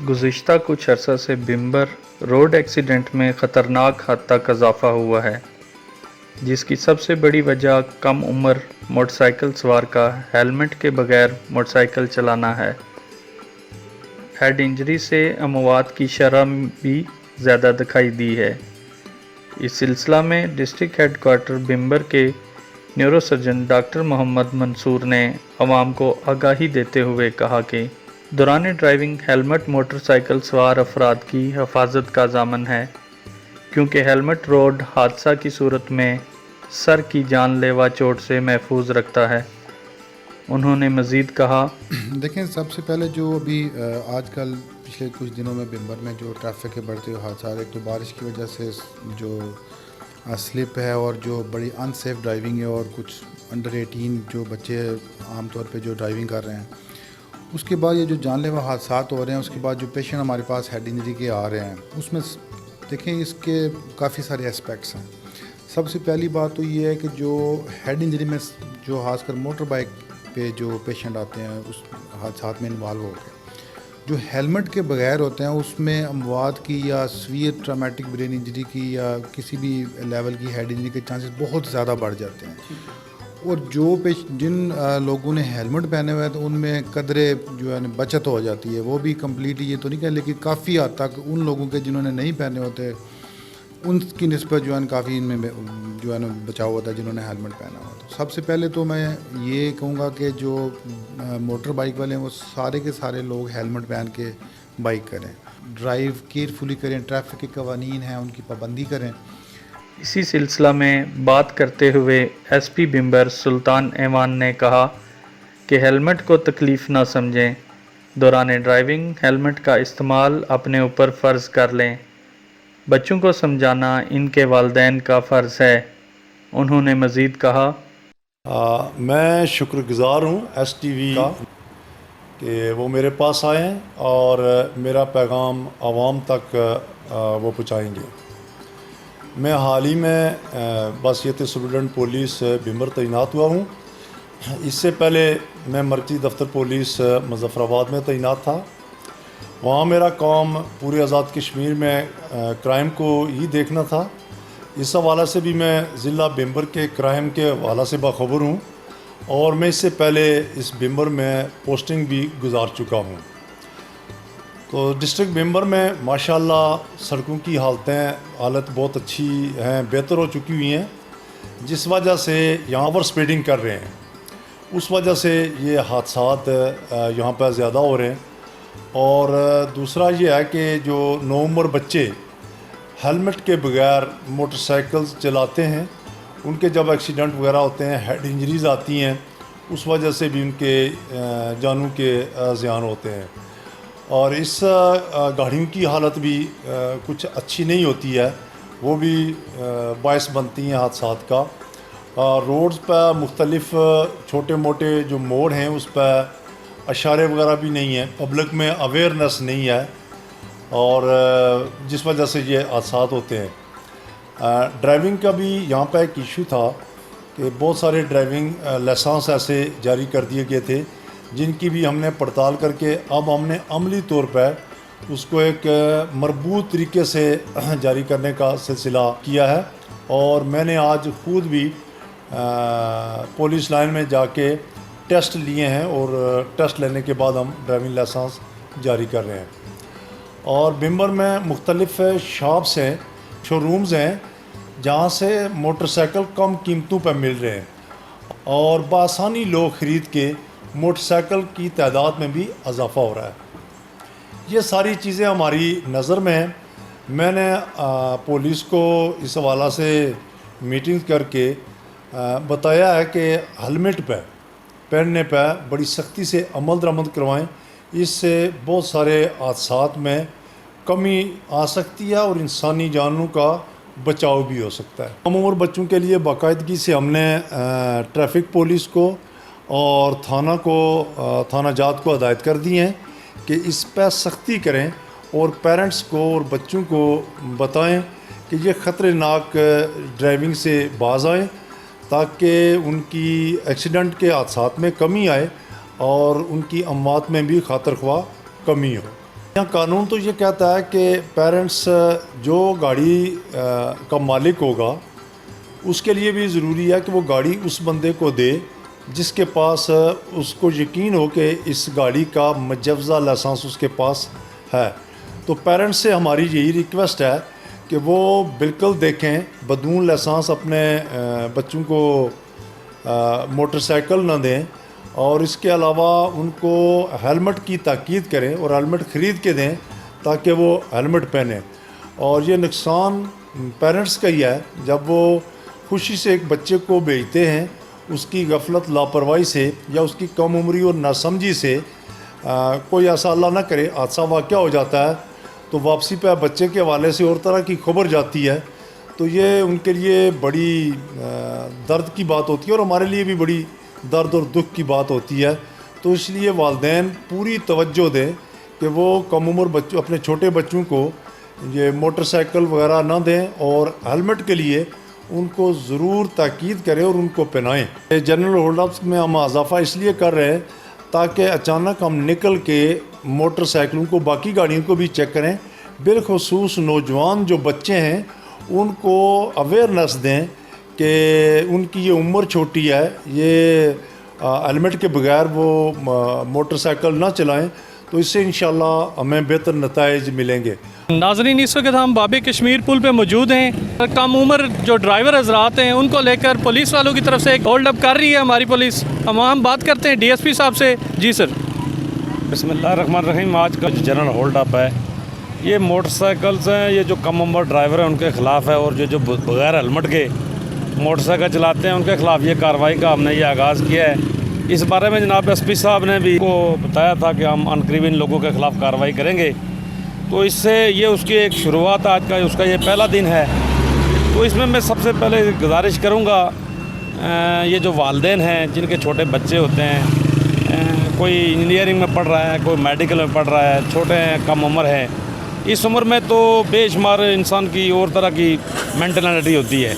گزشتہ کچھ عرصہ سے بمبر روڈ ایکسیڈنٹ میں خطرناک حد تک اضافہ ہوا ہے، جس کی سب سے بڑی وجہ کم عمر موٹر سائیکل سوار کا ہیلمٹ کے بغیر موٹر سائیکل چلانا ہے۔ ہیڈ انجری سے اموات کی شرح بھی زیادہ دکھائی دی ہے۔ اس سلسلہ میں ڈسٹرکٹ ہیڈ کوارٹر بمبر کے نیورو سرجن ڈاکٹر محمد منصور نے عوام کو آگاہی دیتے ہوئے کہا کہ دوران ڈرائیونگ ہیلمٹ موٹر سائیکل سوار افراد کی حفاظت کا ضامن ہے، کیونکہ ہیلمٹ روڈ حادثہ کی صورت میں سر کی جان لیوا چوٹ سے محفوظ رکھتا ہے۔ انہوں نے مزید کہا، دیکھیں، سب سے پہلے جو ابھی آج کل پچھلے کچھ دنوں میں بمبر میں جو ٹریفک کے بڑھتے ہوئے حادثات، ایک تو بارش کی وجہ سے جو سلپ ہے اور جو بڑی ان سیف ڈرائیونگ ہے، اور کچھ انڈر 18 جو بچے عام طور پہ جو ڈرائیونگ کر رہے ہیں، اس کے بعد یہ جو جان لیوا حادثات ہو رہے ہیں، اس کے بعد جو پیشنٹ ہمارے پاس ہیڈ انجری کے آ رہے ہیں، اس میں دیکھیں اس کے کافی سارے اسپیکٹس ہیں۔ سب سے پہلی بات تو یہ ہے کہ جو ہیڈ انجری میں جو خاص کر موٹر بائک پہ جو پیشنٹ آتے ہیں اس حادثات میں انوالو ہو گئے، جو ہیلمٹ کے بغیر ہوتے ہیں، اس میں اموات کی یا سویئر ٹرامیٹک برین انجری کی یا کسی بھی لیول کی ہیڈ انجری کے چانسز بہت زیادہ بڑھ جاتے ہیں۔ اور جن لوگوں نے ہیلمٹ پہنے ہوئے ہیں تو ان میں قدرے جو ہے بچت ہو جاتی ہے، وہ بھی کمپلیٹلی یہ تو نہیں کہ، لیکن کافی حد تک ان لوگوں کے جنہوں نے نہیں پہنے ہوتے ان کی نسبت جو ہے کافی ان میں جو ہے بچاؤ ہوتا ہے جنہوں نے ہیلمٹ پہنا ہوا۔ تو سب سے پہلے تو میں یہ کہوں گا کہ جو موٹر بائک والے ہیں وہ سارے کے سارے لوگ ہیلمٹ پہن کے بائک کریں، ڈرائیو کیئرفلی کریں، ٹریفک کے قوانین ہیں ان کی پابندی کریں۔ اسی سلسلہ میں بات کرتے ہوئے ایس پی بمبر سلطان ایوان نے کہا کہ ہیلمٹ کو تکلیف نہ سمجھیں، دوران ڈرائیونگ ہیلمٹ کا استعمال اپنے اوپر فرض کر لیں، بچوں کو سمجھانا ان کے والدین کا فرض ہے۔ انہوں نے مزید کہا، میں شکر گزار ہوں ایس ٹی وی کا کہ وہ میرے پاس آئے ہیں اور میرا پیغام عوام تک وہ پہنچائیں گے۔ میں حال ہی میں بحیثیت سپرنٹنڈنٹ پولیس بمبر تعینات ہوا ہوں۔ اس سے پہلے میں مرکزی دفتر پولیس مظفر آباد میں تعینات تھا۔ وہاں میرا کام پورے آزاد کشمیر میں کرائم کو ہی دیکھنا تھا۔ اس حوالے سے بھی میں ضلع بمبر کے کرائم کے حوالے سے باخبر ہوں، اور میں اس سے پہلے اس بمبر میں پوسٹنگ بھی گزار چکا ہوں۔ تو ڈسٹرکٹ بمبر میں ماشاءاللہ سڑکوں کی حالت بہت اچھی ہیں، بہتر ہو چکی ہوئی ہیں، جس وجہ سے یہاں اوور سپیڈنگ کر رہے ہیں، اس وجہ سے یہ حادثات یہاں پہ زیادہ ہو رہے ہیں۔ اور دوسرا یہ ہے کہ جو نوعمر بچے ہیلمٹ کے بغیر موٹر سائیکل چلاتے ہیں، ان کے جب ایکسیڈنٹ وغیرہ ہوتے ہیں، ہیڈ انجریز آتی ہیں، اس وجہ سے بھی ان کے جانوں کے زیان ہوتے ہیں۔ اور اس گاڑیوں کی حالت بھی کچھ اچھی نہیں ہوتی ہے، وہ بھی باعث بنتی ہیں حادثات کا۔ روڈز پہ مختلف چھوٹے موٹے جو موڑ ہیں اس پہ اشارے وغیرہ بھی نہیں ہیں، پبلک میں اویئرنیس نہیں ہے، اور جس وجہ سے یہ حادثات ہوتے ہیں۔ ڈرائیونگ کا بھی یہاں پہ ایک ایشو تھا کہ بہت سارے ڈرائیونگ لائسنس ایسے جاری کر دیے گئے تھے جن کی بھی ہم نے پڑتال کر کے اب ہم نے عملی طور پہ اس کو ایک مربوط طریقے سے جاری کرنے کا سلسلہ کیا ہے۔ اور میں نے آج خود بھی پولیس لائن میں جا کے ٹیسٹ لیے ہیں، اور ٹیسٹ لینے کے بعد ہم ڈرائیونگ لائسنس جاری کر رہے ہیں۔ اور بمبر میں مختلف شاپس ہیں، شو رومز ہیں، جہاں سے موٹر سائیکل کم قیمتوں پہ مل رہے ہیں، اور بآسانی لوگ خرید کے موٹر سائیکل کی تعداد میں بھی اضافہ ہو رہا ہے۔ یہ ساری چیزیں ہماری نظر میں ہیں۔ میں نے پولیس کو اس حوالے سے میٹنگ کر کے بتایا ہے کہ ہیلمٹ پہننے پہ بڑی سختی سے عمل درآمد کروائیں، اس سے بہت سارے حادثات میں کمی آ سکتی ہے اور انسانی جانوں کا بچاؤ بھی ہو سکتا ہے۔ کم عمر بچوں کے لیے باقاعدگی سے ہم نے ٹریفک پولیس کو اور تھانہ جات کو ہدایت کر دی ہیں کہ اس پہ سختی کریں، اور پیرنٹس کو اور بچوں کو بتائیں کہ یہ خطرناک ڈرائیونگ سے باز آئیں، تاکہ ان کی ایکسیڈنٹ کے حادثات میں کمی آئے اور ان کی اموات میں بھی خاطر خواہ کمی ہو۔ یہاں قانون تو یہ کہتا ہے کہ پیرنٹس جو گاڑی کا مالک ہوگا اس کے لیے بھی ضروری ہے کہ وہ گاڑی اس بندے کو دے جس کے پاس اس کو یقین ہو کہ اس گاڑی کا مجوزہ لائسنس اس کے پاس ہے. تو پیرنٹس سے ہماری یہی ریکویسٹ ہے کہ وہ بالکل دیکھیں بدون لائسنس اپنے بچوں کو موٹر سائیکل نہ دیں, اور اس کے علاوہ ان کو ہیلمٹ کی تاکید کریں اور ہیلمٹ خرید کے دیں تاکہ وہ ہیلمٹ پہنیں. اور یہ نقصان پیرنٹس کا ہی ہے جب وہ خوشی سے ایک بچے کو بھیجتے ہیں, اس کی غفلت لاپرواہی سے یا اس کی کم عمری اور ناسمجھی سے کوئی ایسا اللہ نہ کرے حادثہ واقعہ ہو جاتا ہے تو واپسی پہ بچے کے حوالے سے اور طرح کی خبر جاتی ہے. تو یہ ان کے لیے بڑی درد کی بات ہوتی ہے اور ہمارے لیے بھی بڑی درد اور دکھ کی بات ہوتی ہے. تو اس لیے والدین پوری توجہ دیں کہ وہ کم عمر بچوں اپنے چھوٹے بچوں کو یہ موٹر سائیکل وغیرہ نہ دیں اور ہیلمٹ کے لیے ان کو ضرور تاکید کریں اور ان کو پہنائیں. جنرل ہولڈ اپس میں ہم اضافہ اس لیے کر رہے ہیں تاکہ اچانک ہم نکل کے موٹر سائیکلوں کو باقی گاڑیوں کو بھی چیک کریں, بالخصوص نوجوان جو بچے ہیں ان کو اویئرنیس دیں کہ ان کی یہ عمر چھوٹی ہے, یہ ہیلمٹ کے بغیر وہ موٹر سائیکل نہ چلائیں, تو اس سے انشاءاللہ ہمیں بہتر نتائج ملیں گے. ناظرین, اس وقت ہم باب کشمیر پل پہ موجود ہیں. کم عمر جو ڈرائیور حضرات ہیں ان کو لے کر پولیس والوں کی طرف سے ایک ہولڈ اپ کر رہی ہے ہماری پولیس. ہم بات کرتے ہیں ڈی ایس پی صاحب سے. جی سر. بسم اللہ الرحمن الرحیم. آج کا جو جنرل ہولڈ اپ ہے یہ موٹر سائیکلز ہیں, یہ جو کم عمر ڈرائیور ہیں ان کے خلاف ہے, اور جو بغیر ہیلمٹ کے موٹر سائیکل چلاتے ہیں ان کے خلاف یہ کارروائی کا ہم نے یہ آغاز کیا ہے. اس بارے میں جناب ایس پی صاحب نے بھی کو بتایا تھا کہ ہم عنقریب ان لوگوں کے خلاف کارروائی کریں گے. تو اس سے یہ اس کی ایک شروعات آج کا اس کا یہ پہلا دن ہے. تو اس میں سب سے پہلے گزارش کروں گا یہ جو والدین ہیں جن کے چھوٹے بچے ہوتے ہیں, کوئی انجینئرنگ میں پڑھ رہا ہے, کوئی میڈیکل میں پڑھ رہا ہے, چھوٹے ہیں, کم عمر ہیں. اس عمر میں تو بے شمار انسان کی اور طرح کی مینٹلٹی ہوتی ہے,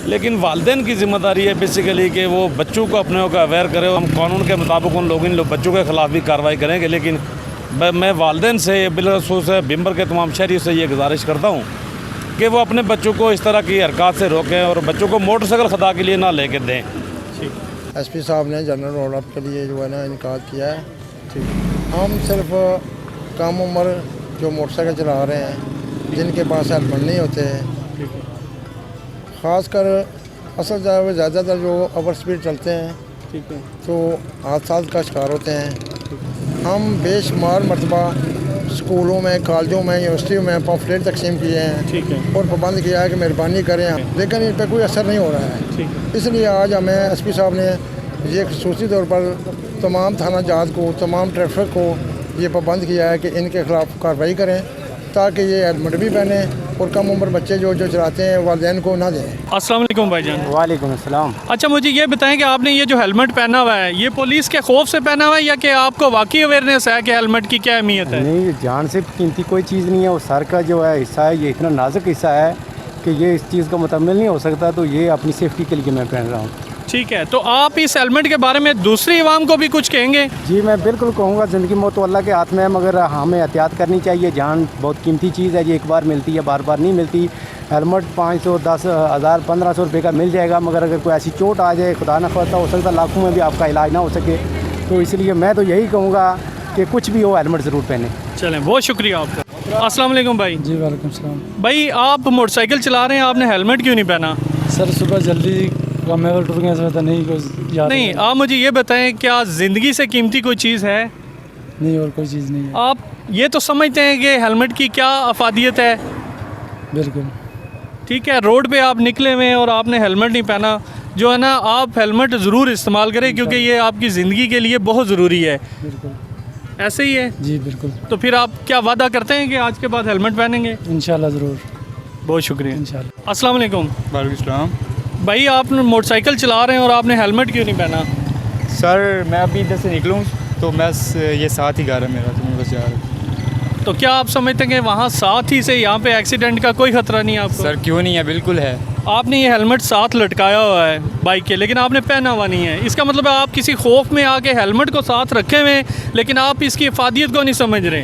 لیکن والدین کی ذمہ داری ہے بیسیکلی کہ وہ بچوں کو اپنے کو اویئر کرے. ہم قانون کے مطابق ان بچوں کے خلاف بھی کارروائی کریں گے, لیکن میں والدین سے بالخصوص بمبر کے تمام شہریوں سے یہ گزارش کرتا ہوں کہ وہ اپنے بچوں کو اس طرح کی حرکات سے روکیں اور بچوں کو موٹر سائیکل خطا کے لیے نہ لے کے دیں. ایس پی صاحب نے جنرل ہولڈ اپ کے لیے جو ہے نا انعقاد کیا ہے. ہم صرف کم عمر جو موٹر سائیکل چلا رہے ہیں جن کے پاس ہیلمٹ نہیں ہوتے ہیں, خاص کر اصل زیادہ تر جو اوور سپیڈ چلتے ہیں تو حادثات کا شکار ہوتے ہیں. ہم بے شمار مرتبہ اسکولوں میں, کالجوں میں, یونیورسٹیوں میں پمفلیٹ تقسیم کیے ہیں اور پابند کیا ہے کہ مہربانی کریں, لیکن ان پہ کوئی اثر نہیں ہو رہا ہے. اس لیے آج ہمیں ایس پی صاحب نے یہ خصوصی طور پر تمام تھانہ جات کو, تمام ٹریفک کو یہ پابند کیا ہے کہ ان کے خلاف کارروائی کریں تاکہ یہ ہیلمٹ بھی پہنیں اور کم عمر بچے جو چلاتے ہیں والدین کو نہ دیں. السلام علیکم بھائی جان. وعلیکم السلام. اچھا, مجھے یہ بتائیں کہ آپ نے یہ جو ہیلمٹ پہنا ہوا ہے یہ پولیس کے خوف سے پہنا ہوا ہے یا کہ آپ کو واقعی اویئرنیس ہے کہ ہیلمٹ کی کیا اہمیت ہے؟ نہیں, جان سے قیمتی کوئی چیز نہیں ہے. وہ سر کا جو ہے حصہ ہے یہ اتنا نازک حصہ ہے کہ یہ اس چیز کا مکمل نہیں ہو سکتا, تو یہ اپنی سیفٹی کے لیے میں پہن رہا ہوں. ٹھیک ہے, تو آپ اس ہیلمٹ کے بارے میں دوسری عوام کو بھی کچھ کہیں گے؟ جی میں بالکل کہوں گا, زندگی موت تو اللہ کے ہاتھ میں ہے, مگر ہمیں احتیاط کرنی چاہیے. جان بہت قیمتی چیز ہے, یہ ایک بار ملتی ہے, بار بار نہیں ملتی. ہیلمٹ 500, 10,000, 1,500 روپے کا مل جائے گا, مگر اگر کوئی ایسی چوٹ آ جائے, خدا نہ خواستہ, ہو سکتا لاکھوں میں بھی آپ کا علاج نہ ہو سکے. تو اس لیے میں تو یہی کہوں گا کہ کچھ بھی ہو ہیلمٹ ضرور پہنیں. چلیں, بہت شکریہ آپ کا. السلام علیکم بھائی. جی وعلیکم السلام. بھائی آپ موٹر سائیکل چلا رہے ہیں, آپ نے ہیلمٹ کیوں نہیں پہنا؟ سر صبح جلدی کامیابی ٹوٹ گیا, سر نہیں کوئی یاد نہیں. آپ مجھے یہ بتائیں کیا زندگی سے قیمتی کوئی چیز ہے؟ نہیں, اور کوئی چیز نہیں ہے. آپ یہ تو سمجھتے ہیں کہ ہیلمٹ کی کیا افادیت ہے؟ بالکل ٹھیک ہے, روڈ پہ آپ نکلے ہوئے ہیں اور آپ نے ہیلمٹ نہیں پہنا, جو ہے نا آپ ہیلمٹ ضرور استعمال کریں کیونکہ یہ آپ کی زندگی کے لیے بہت ضروری ہے. بالکل ایسے ہی ہے؟ جی بالکل. تو پھر آپ کیا وعدہ کرتے ہیں کہ آج کے بعد ہیلمٹ پہنیں گے؟ انشاءاللہ ضرور. بہت شکریہ. انشاءاللہ. السلام علیکم. وعلیکم السلام. بھائی آپ موٹر سائیکل چلا رہے ہیں اور آپ نے ہیلمٹ کیوں نہیں پہنا؟ سر میں ابھی ادھر سے نکلوں تو میں یہ ساتھ ہی گھر ہے میرا, تو میں بس جا رہا ہوں. تو کیا آپ سمجھتے ہیں کہ وہاں ساتھ ہی سے یہاں پہ ایکسیڈنٹ کا کوئی خطرہ نہیں ہے آپ کو؟ سر کیوں نہیں ہے, بالکل ہے. آپ نے یہ ہیلمٹ ساتھ لٹکایا ہوا ہے بائک کے, لیکن آپ نے پہنا ہوا نہیں ہے. اس کا مطلب ہے آپ کسی خوف میں آ کے ہیلمٹ کو ساتھ رکھے ہوئے ہیں لیکن آپ اس کی افادیت کو نہیں سمجھ رہے.